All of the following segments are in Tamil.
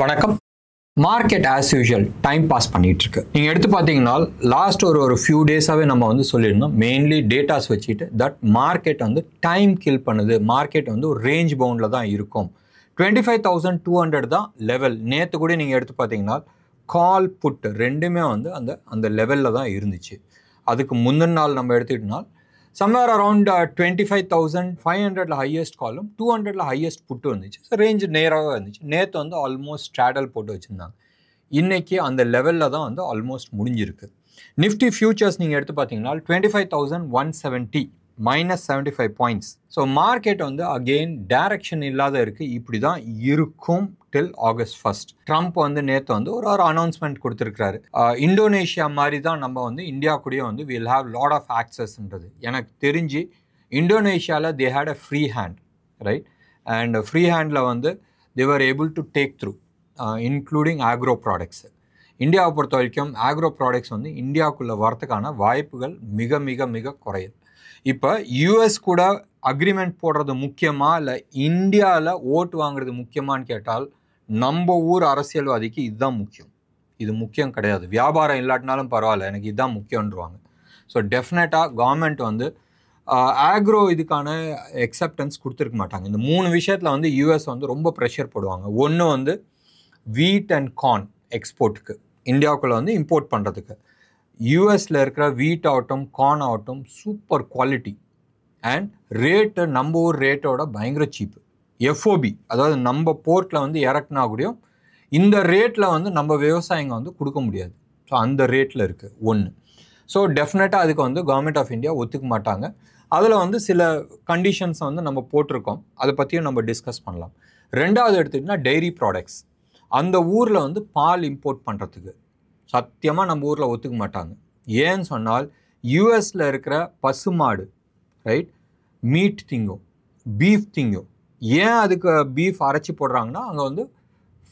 வணக்கம். Market as usual time pass பண்ணிட்டு இருக்கு. நீங்க எடுத்து பார்த்தீங்கன்னா லாஸ்ட் ஒரு ஃபியூ டேஸாவே நம்ம சொல்லியிருந்தோம், மெயின்லி டேட்டாஸ் வச்சுட்டு தட் மார்க்கெட் டைம் கில் பண்ணுது. மார்க்கெட் ஒரு ரேஞ்ச் பவுண்ட்ல தான் இருக்கும். 25,200 தான் லெவல். நேற்று கூட நீங்க எடுத்து பார்த்தீங்கன்னா கால் புட் ரெண்டுமே அந்த லெவலில் தான் இருந்துச்சு. அதுக்கு முந்தின நாள் நம்ம எடுத்துக்கிட்டோம்னா somewhere around 25,500 ஹையஸ்ட் காலும் 200 ஹையஸ்ட் புட்டு வந்துச்சு. ஸோ ரேஞ்ச் நேராக இருந்துச்சு. நேற்று ஆல்மோஸ்ட் ஸ்ட்ராடல் போட்டு வச்சுருந்தாங்க. இன்றைக்கி அந்த லெவலில் தான் ஆல்மோஸ்ட் முடிஞ்சிருக்கு. நிஃப்டி ஃபியூச்சர்ஸ் நீங்கள் எடுத்து பார்த்தீங்கன்னா 25,170 -75 points. So market again direction இல்லாத இருக்குது. இப்படி தான் இருக்கும் டில் August 1. ட்ரம்ப் நேற்று ஒரு அனௌன்ஸ்மெண்ட் கொடுத்துருக்காரு. இந்தோனேஷியா மாதிரி தான் நம்ம இந்தியா கூடயே வில் ஹாவ் லாட் ஆஃப் ஆக்சஸ்ன்றது. எனக்கு தெரிஞ்சு இந்தோனேஷியாவில் they had a free hand, right? And free ஹேண்டில் they were able to take through including agro products. இந்தியாவை பொறுத்த வரைக்கும் ஆக்ரோ ப்ராடக்ட்ஸ் இந்தியாவுக்குள்ளே வரத்துக்கான வாய்ப்புகள் மிக மிக மிக குறையுது. இப்போ யூஎஸ் கூட அக்ரிமெண்ட் போடுறது முக்கியமாக இல்லை இந்தியாவில் ஓட்டு வாங்குறது முக்கியமானு கேட்டால் நம்ம ஊர் அரசியல்வாதிக்கு இதுதான் முக்கியம். இது முக்கியம் கிடையாது. வியாபாரம் இல்லாட்டினாலும் பரவாயில்ல, எனக்கு இதுதான் முக்கியன்றுவாங்க. ஸோ டெஃபினட்டாக கவர்மெண்ட் ஆக்ரோ இதுக்கான எக்ஸப்டன்ஸ் கொடுத்துருக்க மாட்டாங்க. இந்த 3 விஷயத்தில் யூஎஸ் ரொம்ப ப்ரெஷர் போடுவாங்க. ஒன்று வீட் அண்ட் கார்ன் எக்ஸ்போர்ட்டுக்கு, இந்தியாவுக்குள்ளே இம்போர்ட் பண்ணுறதுக்கு. யூஎஸில் இருக்கிற வீட் ஆகட்டும் கார்ன் ஆகட்டும் சூப்பர் குவாலிட்டி அண்ட் ரேட்டு நம்ம ஊர் ரேட்டோட பயங்கர சீப்பு. எஃப்ஓபி அதாவது நம்ம போர்ட்டில் இறக்குனா கூடயும் இந்த ரேட்டில் நம்ம விவசாயிங்க கொடுக்க முடியாது. ஸோ அந்த ரேட்டில் இருக்குது ஒன்று. ஸோ டெஃபினட்டாக அதுக்கு கவர்மெண்ட் ஆஃப் இந்தியா ஒத்துக்க மாட்டாங்க. அதில் சில கண்டிஷன்ஸ் நம்ம போட்டிருக்கோம். அதை பற்றியும் நம்ம டிஸ்கஸ் பண்ணலாம். ரெண்டாவது எடுத்துக்கிட்டிங்கன்னா டெய்ரி ப்ராடக்ட்ஸ். அந்த ஊரில் பால் இம்போர்ட் பண்ணுறதுக்கு சத்தியமாக நம்ம ஊரில் ஒத்துக்க மாட்டாங்க. ஏன்னு சொன்னால் யூஎஸில் இருக்கிற பசுமாடு, ரைட், மீட் திங்கும் பீஃப் திங்கும். ஏன் அதுக்கு பீஃப் அரைச்சி போடுறாங்கன்னா அங்கே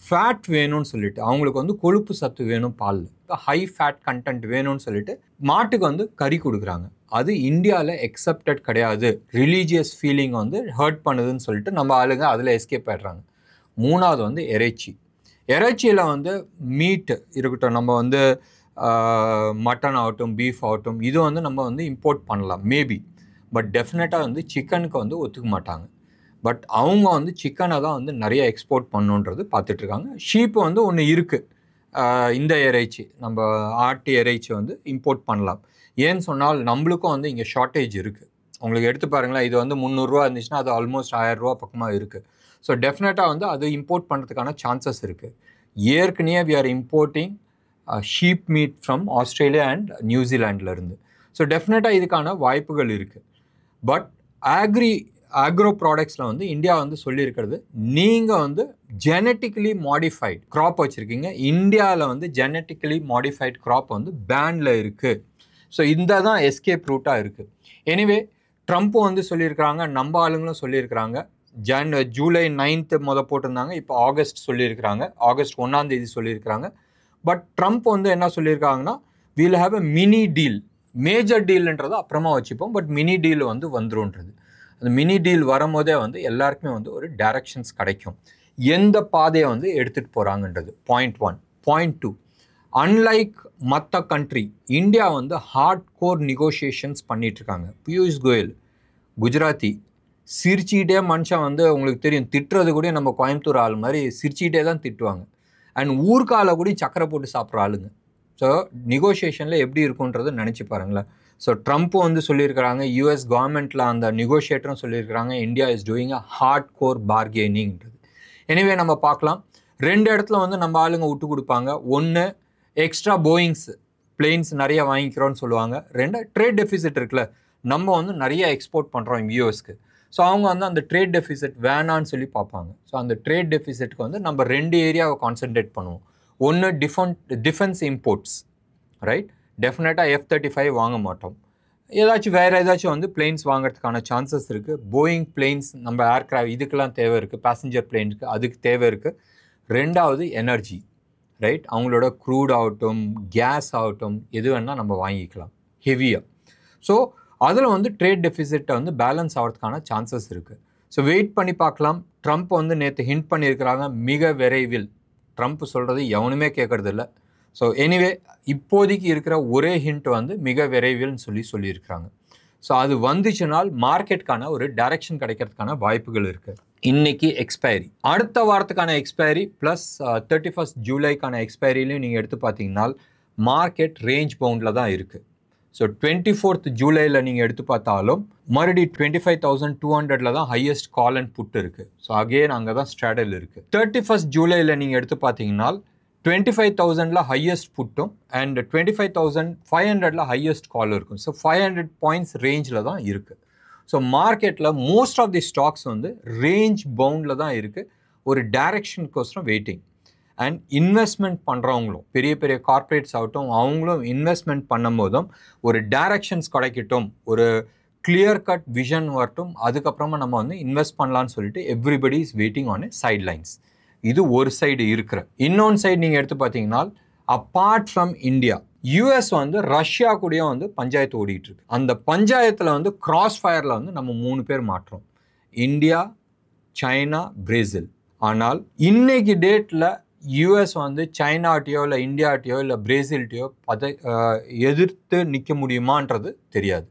ஃபேட் வேணும்னு சொல்லிட்டு அவங்களுக்கு கொழுப்பு சத்து வேணும், பாலில் ஹை ஃபேட் கண்டென்ட் வேணும்னு சொல்லிட்டு மாட்டுக்கு கறி கொடுக்குறாங்க. அது இந்தியாவில் எக்ஸப்டட் கிடையாது. ரிலீஜியஸ் ஃபீலிங் ஹர்ட் பண்ணுதுன்னு சொல்லிட்டு நம்ம ஆளுங்க அதில் எஸ்கேப் ஆகிடுறாங்க. மூணாவது இறைச்சி. இறைச்சியில் மீட் இருக்கட்டும், நம்ம மட்டன் ஆகட்டும் பீஃப் ஆகட்டும், இது நம்ம இம்போர்ட் பண்ணலாம் மேபி. பட் டெஃபினட்டாக சிக்கனுக்கு ஒத்துக்க மாட்டாங்க. பட் அவங்க சிக்கனை தான் நிறைய எக்ஸ்போர்ட் பண்ணுன்றது பார்த்துட்ருக்காங்க. ஷீப்பு ஒன்று இருக்குது. இந்த இறைச்சி நம்ம ஆட்டு இறைச்சி இம்போர்ட் பண்ணலாம். ஏன்னு சொன்னால் நம்மளுக்கும் இங்கே ஷார்ட்டேஜ் இருக்குது. உங்களுக்கு எடுத்து பாருங்களேன், இது 300 இருந்துச்சுன்னா அது ஆல்மோஸ்ட் 1000 ரூபா பக்கமாக இருக்குது. ஸோ டெஃபினட்டாக அது இம்போர்ட் பண்ணுறதுக்கான சான்சஸ் இருக்குது. ஏற்கனவே we are importing sheep meat from Australia and நியூசிலாண்டிலேருந்து. ஸோ டெஃபினட்டாக இதுக்கான வாய்ப்புகள் இருக்குது. பட் ஆக்ரோ ப்ராடக்ட்ஸில் இந்தியா சொல்லியிருக்கிறது, நீங்கள் ஜெனட்டிக்கலி மாடிஃபைட் க்ராப் வச்சுருக்கீங்க. இந்தியாவில் ஜெனட்டிக்கலி மாடிஃபைட் க்ராப் பேனில் இருக்குது. ஸோ இந்த தான் எஸ்கேப் ரூட்டாக இருக்குது. எனிவே ட்ரம்ப்பும் சொல்லியிருக்கிறாங்க, நம்ம ஆளுங்களும் சொல்லியிருக்கிறாங்க. ஜூலை 9 போட்டிருந்தாங்க. இப்போ ஆகஸ்ட் சொல்லியிருக்கிறாங்க, ஆகஸ்ட் 1 சொல்லியிருக்கிறாங்க. பட் ட்ரம்ப் என்ன சொல்லியிருக்காங்கன்னா, we'll have a mini deal. Major டீல்ன்றது அப்புறமா வச்சுப்போம், பட் மினி டீல் வந்துருன்றது. அந்த மினி டீல் வரும்போதே எல்லாருக்குமே ஒரு டைரக்ஷன்ஸ் கிடைக்கும், எந்த பாதையை எடுத்துகிட்டு போகிறாங்கன்றது. பாயிண்ட் 1. பாயிண்ட் 2, அன்லைக் மற்ற country, India hard core negotiations பண்ணிகிட்ருக்காங்க. பியூஷ் கோயல் குஜராத்தி சிரிச்சிக்கிட்டே மனுஷன் உங்களுக்கு தெரியும், திட்டுறது கூட நம்ம கோயம்புத்தூர் ஆள் மாதிரி சிரிச்சிக்கிட்டே தான் திட்டுவாங்க. அண்ட் ஊர்கால கூட சக்கரை போட்டு சாப்பிட்ற ஆளுங்க. ஸோ நெகோஷியேஷனில் எப்படி இருக்குன்றது நினச்சி பாருங்களேன். ஸோ ட்ரம்ப்பும் சொல்லியிருக்கிறாங்க, யூஎஸ் கவர்மெண்ட்டில் அந்த நெகோஷியேட்டரும் சொல்லியிருக்கிறாங்க, India is doing a hard core பார்கெனிங்கிறது. எனிவே நம்ம பார்க்கலாம். 2 இடத்துல நம்ம ஆளுங்க விட்டு கொடுப்பாங்க. ஒன்று, எக்ஸ்ட்ரா போயிங்ஸ் பிளெயின்ஸ் நிறைய வாங்கிக்கிறோன்னு சொல்லுவாங்க. 2, ட்ரேட் டெஃபிசிட் இருக்குல்ல, நம்ம நிறைய எக்ஸ்போர்ட் பண்ணுறோம் யூஎஸ்க்கு. ஸோ அவங்க அந்த ட்ரேட் டெஃபிசிட் வேணான்னு சொல்லி பார்ப்பாங்க. ஸோ அந்த ட்ரேட் டெஃபிசிட்க்கு நம்ம 2 ஏரியாவை கான்சென்ட்ரேட் பண்ணுவோம். ஒன்று டிஃபென்ஸ் இம்போர்ட்ஸ், ரைட். டெஃபினட்டாக F-35 வாங்க மாட்டோம். வேறு ஏதாச்சும் பிளெயின்ஸ் வாங்குறதுக்கான சான்சஸ் இருக்குது. போயிங் பிளெயின்ஸ் நம்ம ஏர்க்ராஃப்ட் இதுக்கெல்லாம் தேவை இருக்குது, பேசஞ்சர் பிளெயினுக்கு அதுக்கு தேவை இருக்குது. 2வது எனர்ஜி, ரைட். அவங்களோட க்ரூட் ஆகட்டும் கேஸ் ஆகட்டும் எது வேணால் நம்ம வாங்கிக்கலாம் ஹெவியாக. ஸோ அதில் ட்ரேட் டெஃபிசிட்டை பேலன்ஸ் ஆகிறதுக்கான சான்சஸ் இருக்குது. ஸோ வெயிட் பண்ணி பார்க்கலாம். ட்ரம்ப் நேற்று ஹிண்ட் பண்ணியிருக்கிறாங்க, மிக விரைவில் ட்ரம்ப் சொல்கிறது எவனுமே கேட்கறது இல்லை. ஸோ எனிவே இப்போதைக்கு இருக்கிற ஒரே ஹிண்ட் வந்து மிக விரைவில்னு சொல்லியிருக்கிறாங்க. ஸோ அது வந்துச்சுனால் மார்க்கெட்டுக்கான ஒரு டைரக்ஷன் கிடைக்கிறதுக்கான வாய்ப்புகள் இருக்குது. இன்னைக்கு எக்ஸ்பைரி, அடுத்த வாரத்துக்கான எக்ஸ்பைரி ப்ளஸ் 31 ஜூலைக்கான எக்ஸ்பைரிலையும் நீங்கள் எடுத்து பார்த்தீங்கன்னா மார்க்கெட் ரேஞ்ச் பவுண்டில் தான் இருக்குது. ஸோ 24th ஜூலையில் நீங்கள் எடுத்து பார்த்தாலும் மறுபடியும் 25,200 தான் ஹையஸ்ட் கால் அண்ட் புட் இருக்குது. ஸோ அகெயின் அங்கே தான் ஸ்ட்ராடல் இருக்குது. 31st ஜூலையில் நீங்கள் எடுத்து பார்த்தீங்கன்னா 25,000 ஹையஸ்ட் புட்டும் அண்ட் 25,500 ஹையஸ்ட் கால் இருக்கும். ஸோ 500 பாயிண்ட்ஸ் ரேஞ்சில் தான் இருக்குது. ஸோ மார்க்கெட்டில் மோஸ்ட் ஆஃப் தி ஸ்டாக்ஸ் வந்து ரேஞ்ச் பவுண்டில் தான் இருக்குது. ஒரு டைரக்ஷனுக்கோசரம் வெயிட்டிங். அண்ட் இன்வெஸ்ட்மெண்ட் பண்ணுறவங்களும் பெரிய பெரிய கார்ப்பரேட்ஸ் ஆகட்டும், அவங்களும் இன்வெஸ்ட்மெண்ட் பண்ணும் போதும் ஒரு டைரக்ஷன்ஸ் கிடைக்கட்டும், ஒரு கிளியர் கட் விஷன் வரட்டும், அதுக்கப்புறமா நம்ம வந்து இன்வெஸ்ட் பண்ணலான்னு சொல்லிட்டு everybody is waiting on sidelines. இது ஒரு சைடு இருக்கிற. இன்னொன்று சைடு நீங்கள் எடுத்து பார்த்தீங்கன்னா அப்பார்ட் ஃப்ரம் இந்தியா, யூஎஸ் வந்து ரஷ்யா கூடயும் வந்து பஞ்சாயத்து ஓடிட்டு இருக்கு. அந்த பஞ்சாயத்தில் வந்து கிராஸ் ஃபயரில் வந்து நம்ம 3 பேர் மாற்றோம், இந்தியா, சைனா, பிரேசில். ஆனால் இன்னைக்கு டேட்டில் யூஎஸ் வந்து சைனாட்டையோ இல்லை இந்தியாட்டையோ இல்லை பிரேசில்ட்டையோ எதிர்த்து நிற்க முடியுமான்றது தெரியாது.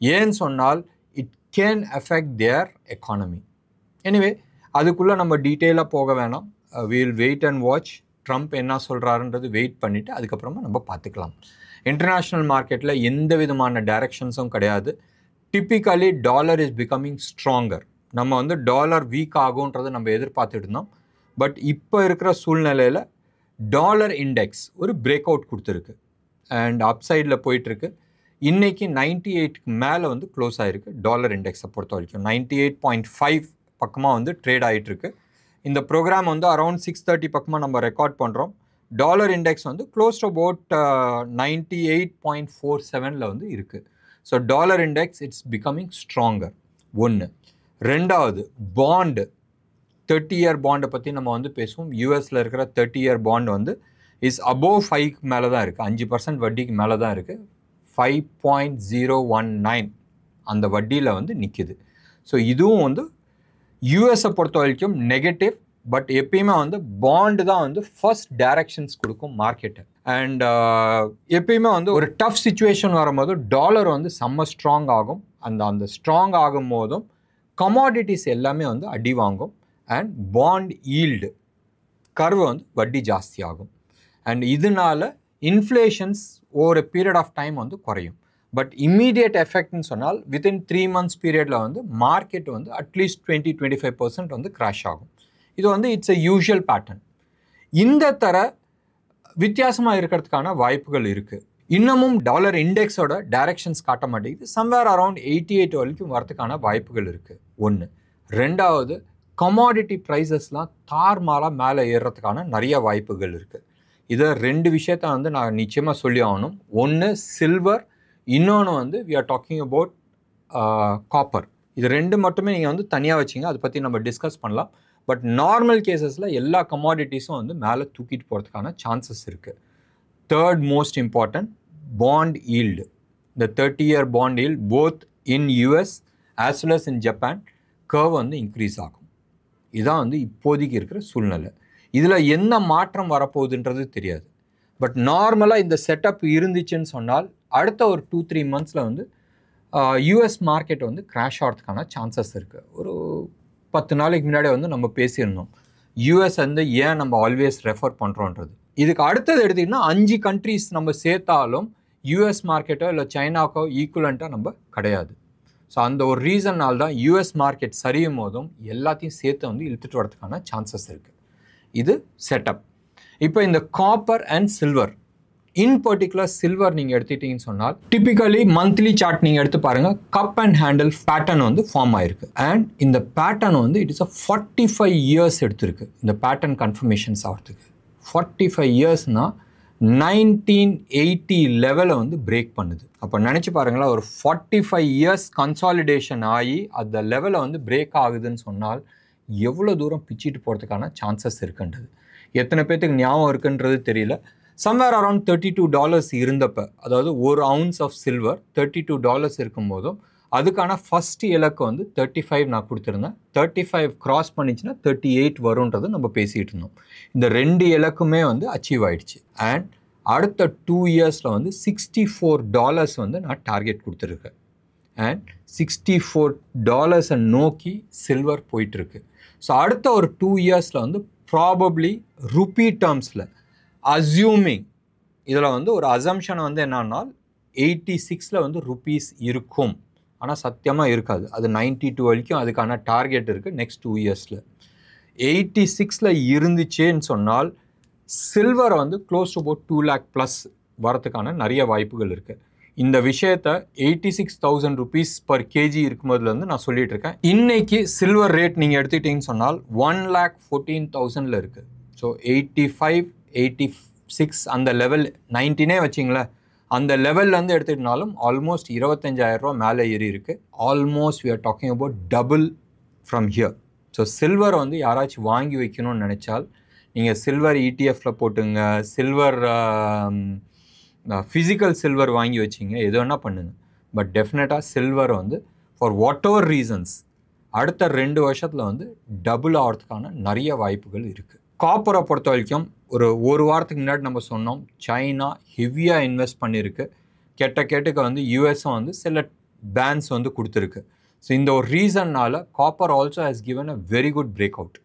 ஏன்னு சொன்னால் it can affect their economy. Anyway அதுக்குள்ளே நம்ம டீட்டெயிலாக போக வேணாம். We'll wait and watch. Trump என்ன சொல்கிறாருன்றது வெயிட் பண்ணிவிட்டு அதுக்கப்புறமா நம்ம பார்த்துக்கலாம். இன்டர்நேஷ்னல் மார்க்கெட்டில் எந்த விதமான டைரக்ஷன்ஸும் கிடையாது. Typically dollar is becoming stronger. நம்ம வந்து டாலர் வீக் ஆகுன்றதை நம்ம எதிர்பார்த்துட்டு இருந்தோம். பட் இப்போ இருக்கிற சூழ்நிலையில் டாலர் இண்டெக்ஸ் ஒரு பிரேக் அவுட் கொடுத்துருக்கு அண்ட் அப்சைடில் போயிட்டுருக்கு. இன்றைக்கி 98க்கு மேலே வந்து க்ளோஸ் ஆகிருக்கு டாலர் இண்டெக்ஸை பொறுத்த வரைக்கும். 98.5 பக்கமாக வந்து ட்ரேட் ஆகிட்டுருக்கு. இந்த ப்ரோக்ராம் வந்து அரௌண்ட் 6:30 பக்கமாக நம்ம ரெக்கார்ட் பண்ணுறோம். டாலர் இண்டெக்ஸ் வந்து க்ளோஸ் டு அபவுட் 98.47 வந்து இருக்குது. So dollar index it's becoming stronger. ஒன்று. ரெண்டாவது, பாண்டு, 30-year பாண்டை பற்றி நம்ம வந்து பேசுவோம். யூஎஸில் இருக்கிற 30-year பாண்ட் வந்து இஸ் அபோவ் 5க்கு மேலே தான் இருக்குது. 5% வட்டிக்கு மேலே தான் இருக்குது. 5.019 அந்த வட்டியில் வந்து நிற்கிது. ஸோ இதுவும் வந்து யூஎஸை பொறுத்த வரைக்கும் நெகட்டிவ். பட் எப்பயுமே வந்து பாண்டு தான் வந்து ஃபர்ஸ்ட் டைரக்ஷன்ஸ் கொடுக்கும் மார்க்கெட்டை. அண்ட் எப்பயுமே வந்து ஒரு டஃப் சுச்சுவேஷன் வரும்போது டாலர் வந்து செம்ம ஸ்ட்ராங் ஆகும். அந்த ஸ்ட்ராங் ஆகும் போதும் கமாடிட்டிஸ் எல்லாமே வந்து அடி வாங்கும். அண்ட் பாண்ட் ஈல்டு கர்வு வந்து வட்டி ஜாஸ்தி ஆகும். அண்ட் இதனால இன்ஃப்ளேஷன்ஸ் ஒரு பீரியட் ஆஃப் டைம் வந்து குறையும். பட் இம்மீடியட் எஃபெக்ட்னு சொன்னால் வித்தின் 3 months பீரியடில் வந்து மார்க்கெட் வந்து அட்லீஸ்ட் 20-25% வந்து கிராஷ் ஆகும். இது வந்து இட்ஸ் எ யூஷுவல் பேட்டர்ன். இந்த தர வித்தியாசமாக இருக்கிறதுக்கான வாய்ப்புகள் இருக்குது. இன்னமும் டாலர் இண்டெக்ஸோட டைரக்ஷன்ஸ் காட்ட மாட்டேங்குது. சம்வேர் அரௌண்ட் 88 வரைக்கும் வரதுக்கான வாய்ப்புகள் இருக்குது. ஒன்று. ரெண்டாவது, கமாடிட்டி ப்ரைஸஸ்லாம் தார்மாராக மேலே ஏறுறதுக்கான நிறைய வாய்ப்புகள் இருக்குது. இதை 2 விஷயத்த வந்து நான் நிச்சயமாக சொல்லி ஆகணும். ஒன்று சில்வர், இன்னொன்று வந்து we are talking about copper. இது 2 மட்டுமே நீங்கள் வந்து தனியாக வச்சிங்க, அதை பற்றி நம்ம டிஸ்கஸ் பண்ணலாம். பட் நார்மல் கேசஸில் எல்லா கமாடிட்டிஸும் வந்து மேலே தூக்கிட்டு போகிறதுக்கான சான்சஸ் இருக்குது. Third most important, bond yield. இந்த 30-year bond yield both in US as well as in Japan curve வந்து இன்க்ரீஸ் ஆகும். இதுதான் வந்து இப்போதைக்கு இருக்கிற சூழ்நிலை. இதில் என்ன மாற்றம் வரப்போகுதுன்றது தெரியாது. பட் நார்மலாக இந்த செட்டப் இருந்துச்சுன்னு சொன்னால் அடுத்த ஒரு 2-3 months வந்து யூஎஸ் மார்க்கெட் வந்து கிராஷ் ஆகிறதுக்கான சான்சஸ் இருக்குது. ஒரு 10 நாளைக்கு முன்னாடி வந்து நம்ம பேசியிருந்தோம் யூஎஸ் வந்து ஏன் நம்ம ஆல்வேஸ் ரெஃபர் பண்ணுறோன்றது. இதுக்கு அடுத்தது எடுத்திங்கன்னா 5 countries நம்ம சேர்த்தாலும் யூஎஸ் மார்க்கெட்டோ இல்லை சைனாக்கோ ஈக்குவலண்ட்டாக நம்ம கிடையாது. ஸோ அந்த ஒரு ரீசன்னால் தான் யூஎஸ் மார்க்கெட் சரியும் போதும் எல்லாத்தையும் சேர்த்து வந்து இழுத்துட்டு வரதுக்கான சான்சஸ் இருக்குது. இது செட்டப். இப்போ இந்த copper and silver, in particular silver நீங்கள் எடுத்துக்கிட்டீங்கன்னு சொன்னால் டிப்பிக்கலி மந்த்லி சார்ட் நீங்கள் எடுத்து பாருங்கள், கப் அண்ட் ஹேண்டில் பேட்டர்ன் வந்து ஃபார்ம் ஆயிருக்கு. அண்ட் இந்த பேட்டர்ன் வந்து இட் இஸ் 45 years எடுத்திருக்கு இந்த பேட்டர்ன் கன்ஃபர்மேஷன்ஸ் ஆகிறதுக்கு. 45 yearsனால் 1980 லெவலை வந்து பிரேக் பண்ணுது. அப்போ நினச்சி பாருங்களா, ஒரு 45 years கன்சாலிடேஷன் ஆகி அந்த லெவலை வந்து பிரேக் ஆகுதுன்னு சொன்னால் எவ்வளோ தூரம் பிச்சிட்டு போகிறதுக்கான சான்சஸ் இருக்குன்றது எத்தனை பேர்த்துக்கு ஞாபகம் இருக்குன்றது தெரியல. சம்வேர் அரௌண்ட் $32 இருந்தப்போ, அதாவது ஒரு ounce ஆஃப் சில்வர் $32 இருக்கும்போதும் அதுக்கான ஃபர்ஸ்ட் இலக்கு வந்து 35 நான் கொடுத்துருந்தேன். 35 கிராஸ் பண்ணிச்சுன்னா 38 வரும்ன்றது நம்ம பேசிகிட்டு இருந்தோம். இந்த 2 இலக்குமே வந்து அச்சீவ் ஆயிடுச்சு. அண்ட் அடுத்த 2 இயர்ஸில் வந்து $64 வந்து நான் டார்கெட் கொடுத்துருக்கேன். அண்ட் $64 நோக்கி சில்வர் போயிட்டுருக்கு. ஸோ அடுத்த ஒரு 2 இயர்ஸில் வந்து ப்ராபப்ளி ருப்பி டேர்ம்ஸில் அஸ்யூமிங் இதில் வந்து ஒரு அசம்ஷனை வந்து என்னன்னா 86 வந்து ருப்பீஸ் இருக்கும். ஆனால் சத்தியமாக இருக்காது. அது 92 வரைக்கும் அதுக்கான டார்கெட் இருக்குது நெக்ஸ்ட் 2 இயர்ஸில். 86 இருந்துச்சேன்னு சொன்னால் சில்வர் வந்து close to about 2 lakh plus வரத்துக்கான நிறைய வாய்ப்புகள் இருக்குது. இந்த விஷயத்தை 86,000 ருபீஸ் பர் கேஜி இருக்கும்போதுலேருந்து நான் சொல்லிட்டு இருக்கேன். இன்னைக்கு சில்வர் ரேட் நீங்கள் எடுத்துக்கிட்டீங்கன்னு சொன்னால் 1,14,000 இருக்குது. ஸோ 85, 86 அந்த லெவல் 19 வச்சிங்களேன், அந்த லெவல்லேருந்து எடுத்துக்கிட்டாலும் ஆல்மோஸ்ட் 25,000 ரூபா மேலே ஏறி இருக்குது. Almost we are talking about double from here. So silver வந்து யாராச்சும் வாங்கி வைக்கணும்னு நினச்சால் நீங்கள் சில்வர் இடிஎஃப்பில் போட்டுங்க, சில்வர் ஃபிசிக்கல் சில்வர் வாங்கி வச்சிங்க, எது வேணால் பண்ணுங்கள். பட் டெஃபினட்டாக சில்வர் வந்து ஃபார் வாட் எவர் ரீசன்ஸ் அடுத்த 2 வருஷத்தில் வந்து டபுள் ஆகிறதுக்கான நிறைய வாய்ப்புகள் இருக்குது. காப்பரை பொறுத்த வரைக்கும் ஒரு வாரத்துக்கு முன்னாடி நம்ம சொன்னோம், சைனா ஹெவியாக இன்வெஸ்ட் பண்ணியிருக்கு. கேட்டுக்க வந்து யூஎஸும் வந்து சில பேன்ஸ் வந்து கொடுத்துருக்கு. ஸோ இந்த ஒரு ரீசன்னால் copper also has given a very good break out.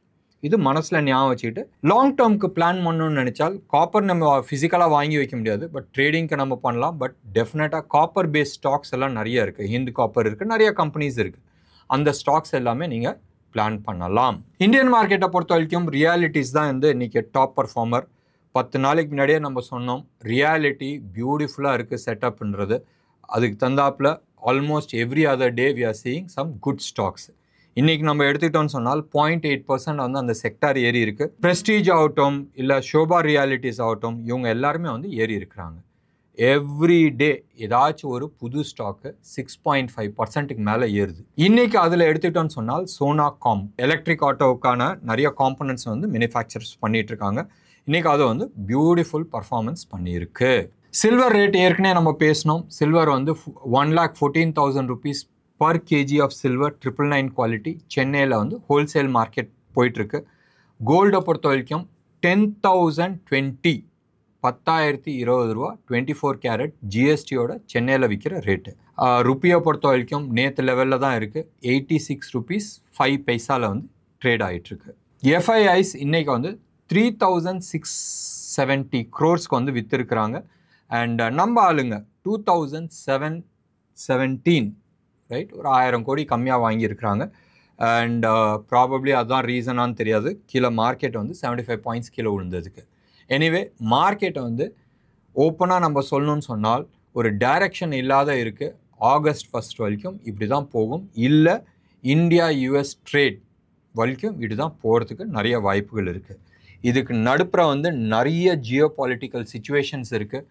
இது மனசில் ஞாபகம் வச்சுக்கிட்டு லாங் டேர்முக்கு பிளான் பண்ணணும்னு நினச்சால் காப்பர் நம்ம ஃபிசிக்கலாக வாங்கி வைக்க முடியாது, பட் ட்ரேடிங்க்கு நம்ம பண்ணலாம். பட் டெஃபினட்டாக காப்பர் பேஸ்ட் ஸ்டாக்ஸ் எல்லாம் நிறைய இருக்குது. ஹிந்து காப்பர் இருக்குது, நிறைய கம்பெனிஸ் இருக்குது. அந்த ஸ்டாக்ஸ் எல்லாமே நீங்கள் பிளான் பண்ணலாம். இந்தியன் மார்க்கெட்டை பொறுத்த வரைக்கும் ரியாலிட்டிஸ் தான் வந்து இன்றைக்கி டாப் பர்ஃபார்மர். 10 நாளைக்கு முன்னாடியே நம்ம சொன்னோம், ரியாலிட்டி பியூட்டிஃபுல்லாக இருக்குது செட்டப்ன்றது. அதுக்கு தந்தாப்பில் almost every other day we are seeing some good stocks. இன்றைக்கி நம்ம எடுத்துக்கிட்டோம்னு சொன்னால் 0.8% வந்து அந்த செக்டார் ஏறி இருக்குது. ப்ரெஸ்டீஜ் ஆகட்டும் இல்லை ஷோபா ரியாலிட்டிஸ் ஆகட்டும், இவங்க எல்லாருமே வந்து ஏறி இருக்கிறாங்க. எவ்ரி டே ஏதாச்சும் ஒரு புது ஸ்டாக்கு 6.5%க்கு மேலே ஏறுது. இன்றைக்கி அதில் எடுத்துக்கிட்டோன்னு சொன்னால் சோனாகாம் எலக்ட்ரிக் ஆட்டோவுக்கான நிறைய காம்பனன்ட்ஸ் வந்து மேனுஃபேக்சர்ஸ் பண்ணிகிட்ருக்காங்க. இன்றைக்கி அது வந்து பியூட்டிஃபுல் பர்ஃபார்மன்ஸ் பண்ணியிருக்கு. சில்வர் ரேட் ஏற்கனவே நம்ம பேசினோம். சில்வர் வந்து 1,14,000 rupees per KG of silver 999 quality சென்னையில் வந்து ஹோல்சேல் மார்க்கெட் போயிட்டுருக்கு. கோல்டை பொறுத்த வரைக்கும் 10,020 10,020 ரூபா 24 கேரட் ஜிஎஸ்டியோட சென்னையில் விற்கிற ரேட்டு. ருப்பியை பொறுத்த வரைக்கும் நேற்று லெவலில் தான் இருக்குது. 86 ருபீஸ் 5 பைசாவில் வந்து ட்ரேட் ஆகிட்டுருக்கு. எஃப்ஐஐஸ் இன்றைக்கி வந்து 3,670 crores வந்து விற்றுருக்குறாங்க. அண்ட் நம்ம ஆளுங்க 2017 ரைட் ஒரு 1000 கோடி கம்மியாக வாங்கியிருக்கிறாங்க. அண்ட் ப்ராபப்ளி அதுதான் ரீசனான்னு தெரியாது, கீழே மார்க்கெட் வந்து 75 பாயிண்ட்ஸ் கீழே விழுந்ததுக்கு. எனிவே மார்க்கெட்டை வந்து ஓப்பனாக நம்ம சொல்லணும்னு சொன்னால் ஒரு டைரக்ஷன் இல்லாத இருக்குது. ஆகஸ்ட் 1 வரைக்கும் இப்படி தான் போகும், இல்லை இந்தியா யூஎஸ் ட்ரேட் வரைக்கும் இப்படி தான் போகிறதுக்கு நிறைய வாய்ப்புகள் இருக்குது. இதுக்கு நடுப்புற வந்து நிறைய ஜியோ பாலிட்டிக்கல் சிச்சுவேஷன்ஸ் இருக்குது.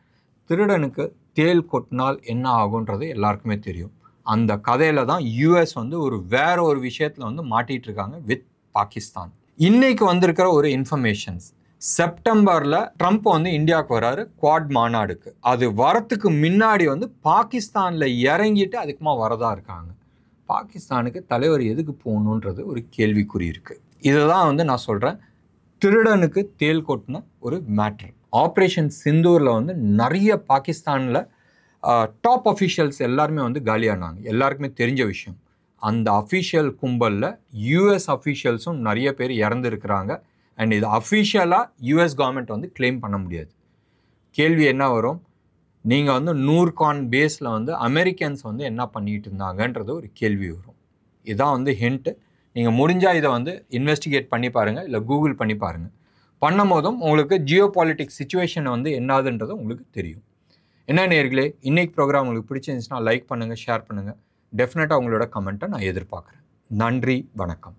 திருடனுக்கு தேல் கொட்டினால் என்ன ஆகுன்றது எல்லாருக்குமே தெரியும். அந்த கதையில் தான் யூஎஸ் வந்து வேற ஒரு விஷயத்தில் வந்து மாட்டிகிட்டு இருக்காங்க வித் பாகிஸ்தான். இன்னைக்கு வந்திருக்கிற ஒரு இன்ஃபர்மேஷன்ஸ், செப்டம்பரில் ட்ரம்ப் வந்து இந்தியாவுக்கு வராரு குவாட் மாநாடுக்கு. அது வரத்துக்கு முன்னாடி வந்து பாகிஸ்தானில் இறங்கிட்டு அதுக்குமா வரதா இருக்காங்க. பாகிஸ்தானுக்கு தலைவர் எதுக்கு போகணுன்றது ஒரு கேள்விக்குறி இருக்குது. இதை தான் வந்து நான் சொல்கிறேன், திருடனுக்கு தேல் கொட்டின ஒரு மேட்ரு. ஆப்ரேஷன் சிந்தூரில் வந்து நிறைய பாகிஸ்தானில் டாப் அஃபீஷியல்ஸ் எல்லாருமே வந்து காலியானாங்க. எல்லாருக்குமே தெரிஞ்ச விஷயம். அந்த அஃபீஷியல் கும்பலில் யூஎஸ் அஃபீஷியல்ஸும் நிறைய பேர் இறந்துருக்கிறாங்க. அண்ட் இது அஃபீஷியலாக யூஎஸ் கவர்மெண்ட் வந்து கிளைம் பண்ண முடியாது. கேள்வி என்ன வரும், நீங்கள் வந்து நூர்கான் பேஸில் வந்து அமெரிக்கன்ஸ் வந்து என்ன பண்ணிகிட்டு இருந்தாங்கன்றது ஒரு கேள்வி வரும். இதுதான் வந்து ஹிண்ட்டு. நீங்கள் முடிஞ்சால் இதை வந்து இன்வெஸ்டிகேட் பண்ணி பாருங்கள், இல்லை கூகுள் பண்ணி பாருங்கள். பண்ணும் போதும் உங்களுக்கு ஜியோ பாலிட்டிக்ஸ் சிச்சுவேஷன் வந்து என்னதுன்றது உங்களுக்கு தெரியும். என்ன நேயர்களே, இன்னைக்கு ப்ரோக்ராம் உங்களுக்கு பிடிச்சிருந்துச்சுன்னா லைக் பண்ணுங்கள், ஷேர் பண்ணுங்கள். டெஃபினட்டாக உங்களோட கமெண்ட்டை நான் எதிர்பார்க்குறேன். நன்றி, வணக்கம்.